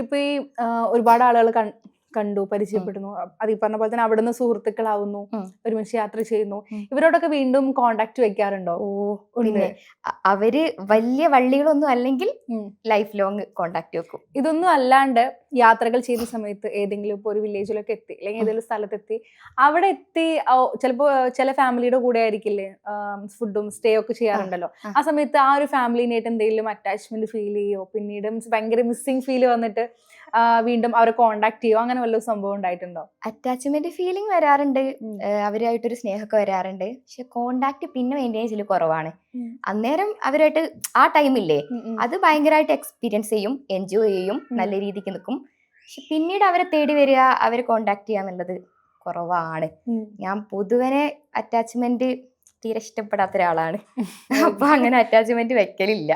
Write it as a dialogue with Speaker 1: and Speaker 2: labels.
Speaker 1: ഇപ്പൊ ഈ ഒരുപാട് ആളുകൾ കണ്ടു പരിചയപ്പെടുന്നു, അത് ഈ പറഞ്ഞ പോലെ തന്നെ അവിടുന്ന് സുഹൃത്തുക്കളാവുന്നു, ഒരുമിച്ച് യാത്ര ചെയ്യുന്നു, ഇവരോടൊക്കെ വീണ്ടും കോണ്ടാക്ട് വെക്കാറുണ്ടോ?
Speaker 2: പിന്നെ അവര് വലിയ വള്ളികളൊന്നും അല്ലെങ്കിൽ ലൈഫ് ലോങ് കോണ്ടാക്ട് വെക്കും.
Speaker 1: ഇതൊന്നും അല്ലാണ്ട് യാത്രകൾ ചെയ്യുന്ന സമയത്ത് ഏതെങ്കിലും ഇപ്പൊ ഒരു വില്ലേജിലൊക്കെ എത്തി അല്ലെങ്കിൽ ഏതെങ്കിലും സ്ഥലത്തെത്തി, അവിടെ എത്തി ചിലപ്പോ ചില ഫാമിലിയുടെ കൂടെ ആയിരിക്കില്ലേ ഫുഡും സ്റ്റേ ഒക്കെ ചെയ്യാറുണ്ടല്ലോ, ആ സമയത്ത് ആ ഒരു ഫാമിലിനായിട്ട് എന്തെങ്കിലും അറ്റാച്ച്മെന്റ് ഫീൽ ചെയ്യോ, പിന്നീട് ഭയങ്കര മിസ്സിംഗ് ഫീൽ വന്നിട്ട് വീണ്ടും അവരെ കോണ്ടാക്ട് ചെയ്യോ, അങ്ങനെ വല്ല സംഭവം ഉണ്ടായിട്ടുണ്ടോ?
Speaker 2: അറ്റാച്ച്മെന്റ് ഫീലിംഗ് വരാറുണ്ട്, അവരായിട്ടൊരു സ്നേഹമൊക്കെ വരാറുണ്ട്. പക്ഷെ കോണ്ടാക്ട് പിന്നെ മെയിൻറ്റെയിൻ ചെയ്യൽ കുറവാണ്. അന്നേരം അവരായിട്ട് ആ ടൈമില്ലേ അത് ഭയങ്കരമായിട്ട് എക്സ്പീരിയൻസ് ചെയ്യും, എൻജോയ് ചെയ്യും, നല്ല രീതിക്ക് നിൽക്കും. പക്ഷെ പിന്നീട് അവരെ തേടി വരിക, അവരെ കോണ്ടാക്ട് ചെയ്യുക എന്നുള്ളത് കുറവാണ്. ഞാൻ പൊതുവനെ അറ്റാച്ച്മെന്റ് തീരെ ഇഷ്ടപ്പെടാത്ത ഒരാളാണ്. അപ്പൊ അങ്ങനെ അറ്റാച്ച്മെന്റ് വെക്കലില്ല.